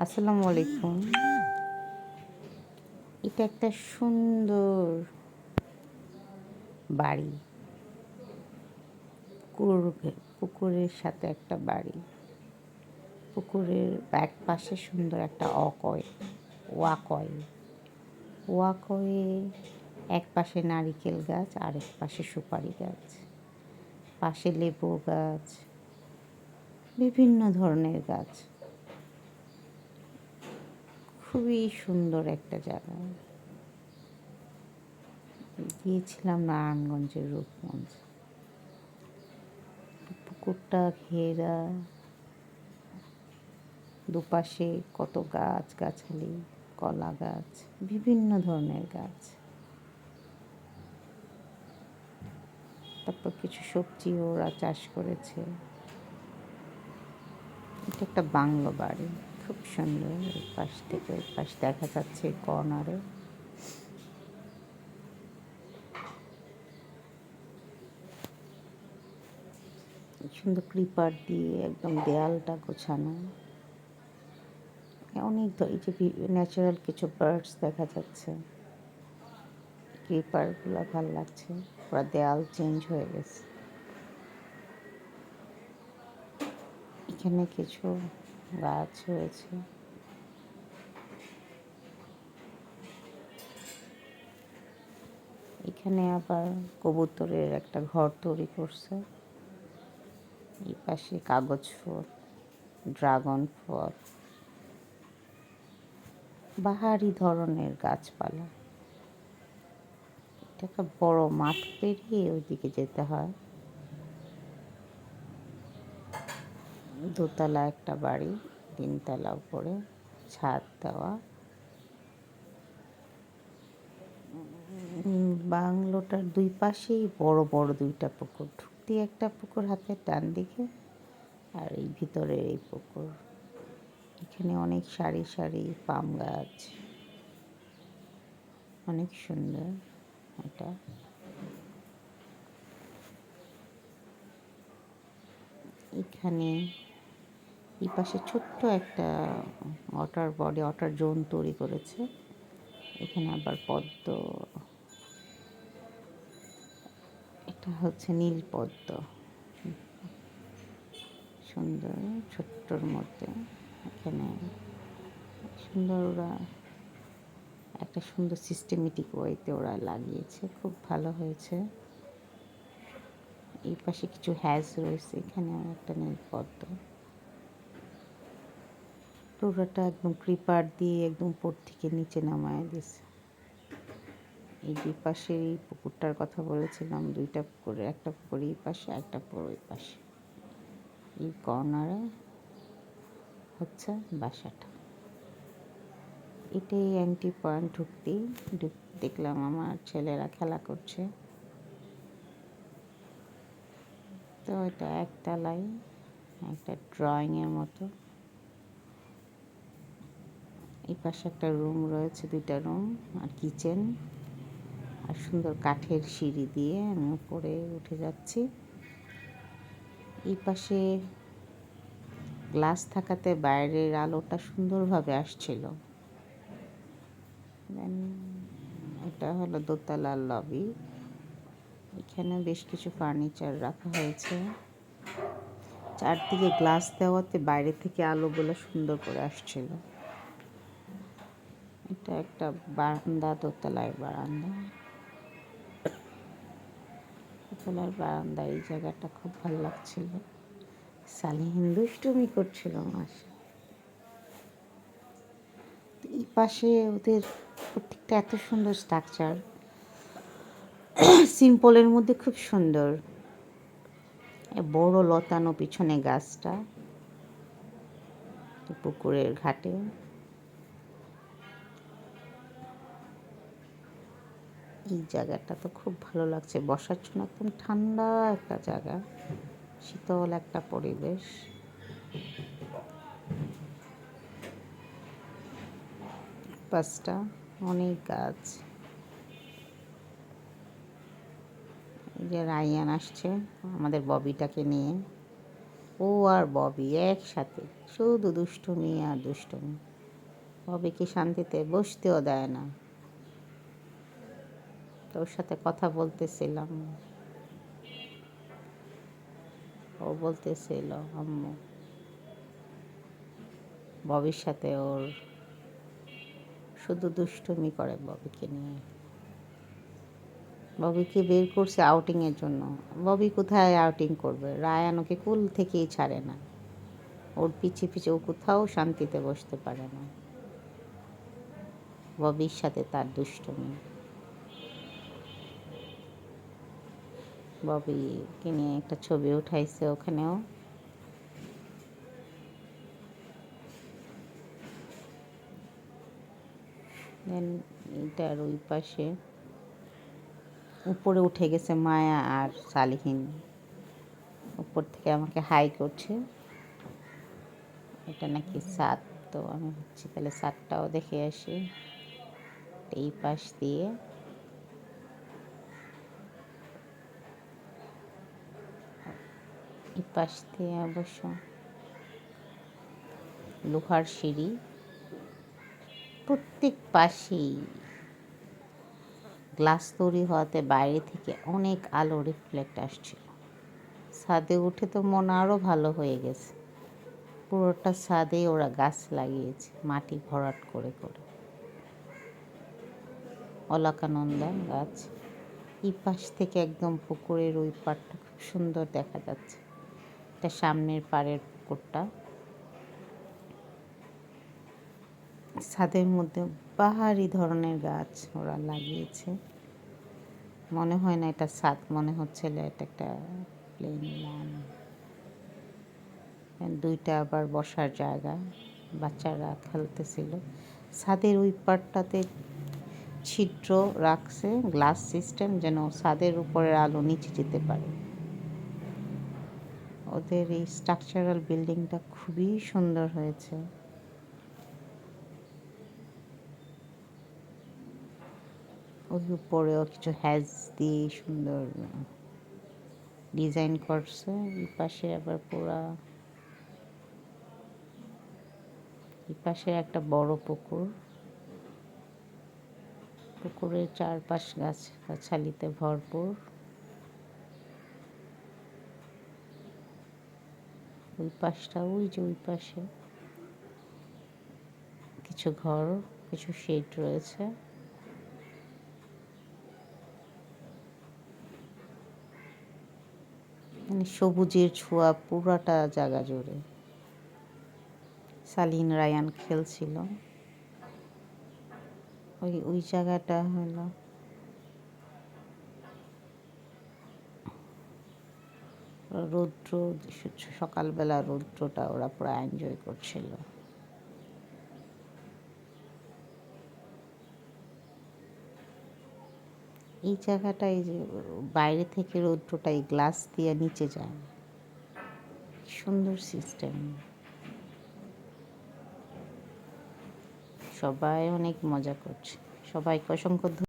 আসসালামু আলাইকুম। এটা একটা সুন্দর বাড়ি। পুকুরের সাথে একটা বাড়ি। পুকুরের এক পাশে সুন্দর একটা ওয়াকওয়ে। ওয়াকওয়ে এক পাশে নারিকেল গাছ, আরেক পাশে সুপারি গাছ, পাশে লেবু গাছ, বিভিন্ন ধরনের গাছ। খুবই সুন্দর একটা জায়গা। গিয়েছিলাম নারায়ণগঞ্জের রূপগঞ্জ। পুকুরটা ঘেরা, দুপাশে কত গাছগাছালি, কলা গাছ, বিভিন্ন ধরনের গাছ। তারপর কিছু সবজিও ওরা চাষ করেছে। এটা একটা বাংলো বাড়ি, খুব সুন্দর। এই পাশ থেকে ওই পাশ দেখা যাচ্ছে কর্নারে। সুন্দর ক্রিপার দিয়ে একদম দেয়ালটা গোছানো। অনেক এই যে ন্যাচারাল কিছু বার্ডস দেখা যাচ্ছে। ক্রিপারগুলো ভাল লাগছে। পুরো দেয়াল চেঞ্জ হয়ে গেছে। এখানে কিছু গাছ রয়েছে। এখানে আবার কবুতরের একটা ঘর তৈরি করছে। এই পাশে কাগজ ফুল, ড্রাগন ফল, বাহারি ধরনের গাছপালা। এটা একটা বড় মাঠ পেরিয়ে ওইদিকে যেতে হয়। দোতলা একটা বাড়ি, 3 তলা উপরে, ছাদ দেওয়া। বাংলোটার দুই পাশেই বড় বড় 2টা পুকুর। ঢুকতে একটা পুকুর হাতের ডান দিকে, আর এই ভিতরে এই পুকুর। এখানে অনেক সারি সারি পাম গাছ, অনেক সুন্দর এটা। এখানে এই পাশে ছোট্ট একটা ওয়াটার জোন তৈরি করেছে। এখানে আবার পদ্ম, এটা হচ্ছে নীল পদ্ম, সুন্দর ছোট্টর মধ্যে। এখানে সুন্দর ওরা একটা সুন্দর সিস্টেমেটিক ওয়েতে ওরা লাগিয়েছে, খুব ভালো হয়েছে। এই পাশে কিছু হ্যাজ রয়েছে, এখানে একটা নীল পদ্ম। পুরোটা একদম ক্রিপার দিয়ে একদম উপর থেকে নিচে নামায় দিয়েছে। এই দুই পাশে এই পুকুরটার কথা বলেছিলাম, 2টা পুকুরে, একটা পুকুর এই পাশে, একটা পুকুর ওই পাশে। এই কর্নারে হচ্ছে বাসাটা। এটাই এন্ট্রি পয়েন্ট। ঢুকতেই দেখলাম আমার ছেলেরা খেলা করছে। তো এটা একতলায় একটা ড্রয়িংয়ের মতো। এই পাশে একটা রুম রয়েছে, 2টা রুম আর কিচেন, আর সুন্দর কাঠের সিঁড়ি দিয়ে আমি উপরে উঠে যাচ্ছি। এই পাশে গ্লাস থাকাতে বাইরের আলোটা সুন্দরভাবে আসছিল। দেন এটা হলো দোতলার লবি। এখানে বেশ কিছু ফার্নিচার রাখা হয়েছে। চারদিকে গ্লাস দেওয়াতে বাইরে থেকে আলোগুলো সুন্দর করে আসছিল। এটা একটা বারান্দা, দোতলার বারান্দা। দোতলার বারান্দা, এই জায়গাটা খুব ভালো লাগছিল। সালিহিন দুষ্টুমি করছিল আমার সাথে। এই পাশে ওদের প্রত্যেকটা এত সুন্দর স্ট্রাকচার, সিম্পলের মধ্যে খুব সুন্দর। বড় লতানো পিছনে গাছটা পুকুরের ঘাটে। এই জায়গাটা তো খুব ভালো লাগছে বসার জন্য, একদম ঠান্ডা একটা জায়গা, শীতল একটা পরিবেশ। পাশটা অনেক গাছ। এই যে রায়ান আসছে আমাদের ববিটাকে নিয়ে। ও আর ববি একসাথে শুধু দুষ্টুমি আর দুষ্টুমি। ববিকে শান্তিতে বসতেও দেয় না। তোর সাথে কথা বলতেছিলাম, ও বলতেছিল আম্মু ববির সাথে ওর শুধু দুষ্টুমি করে ববিকে নিয়ে। ববিকে বের করছে আউটিংয়ের জন্য। ববি কোথায় আউটিং করবে? রায়ান ওকে কুল থেকেই ছাড়ে না। ওর পিছে পিছে ও কোথাও শান্তিতে বসতে পারে না। ববির সাথে তার দুষ্টুমি। ববিকে নিয়ে একটা ছবি উঠাইছে ওখানেও। দেন এটার ওই পাশে উপরে উঠে গেছে মায়া আর সালিহিন। উপর থেকে আমাকে হাই করছে। এটা নাকি ছাদ, তো আমি ভাবছি তাহলে ছাদটাও দেখে আসি। এই পাশ দিয়ে এই পাশ দিয়ে অবশ্য লোহার সিঁড়ি, প্রত্যেক পাশেই গ্লাস তৈরি হওয়াতে বাইরে থেকে অনেক আলো রিফ্লেক্ট আসছিল। ছাদে উঠে তো মন আরও ভালো হয়ে গেছে। পুরোটা ছাদে ওরা গাছ লাগিয়েছে মাটি ভরাট করে করে, অলকানন্দা গাছ। এই পাশ থেকে একদম পুকুরের ওই পাড়টা খুব সুন্দর দেখা যাচ্ছে। এটা সামনের পাড়ের পুকুরটা। ছাদের মধ্যে বাহারি ধরনের গাছ ওরা লাগিয়েছে। মনে হয় না এটা ছাদ, মনে হচ্ছিল এটা একটা প্লেন ল্যান্ড। দুইটা আবার বসার জায়গা, বাচ্চারা খেলতেছিল। ছাদের ওই পাড়টাতে ছিদ্র রাখছে, গ্লাস সিস্টেম, যেন ছাদের উপরের আলো নিচে যেতে পারে। ওদের এই স্ট্রাকচারাল বিল্ডিংটা খুবই সুন্দর হয়েছে। ওই উপরেও কিছু হ্যাজ দিয়ে সুন্দর ডিজাইন করছে। এই পাশে আবার এই পাশে একটা বড় পুকুর। পুকুরের চারপাশ গাছালিতে ভরপুর। ওই পাশটা, ওই যে ওই পাশে কিছু ঘর, কিছু শেড রয়েছে। মানে সবুজের ছোঁয়া পুরাটা জায়গা জুড়ে। সালিন রায়ান খেলছিল। ওই জায়গাটা হলো রৌদ্র, সকালবেলা রৌদ্রটা ওরা পুরো এনজয় করছিল। এই জায়গাটায় যে বাইরে থেকে রৌদ্রটা এই গ্লাস দিয়ে নিচে যায়, সুন্দর সিস্টেম। সবাই অনেক মজা করছে। সবাইকে অসংখ্য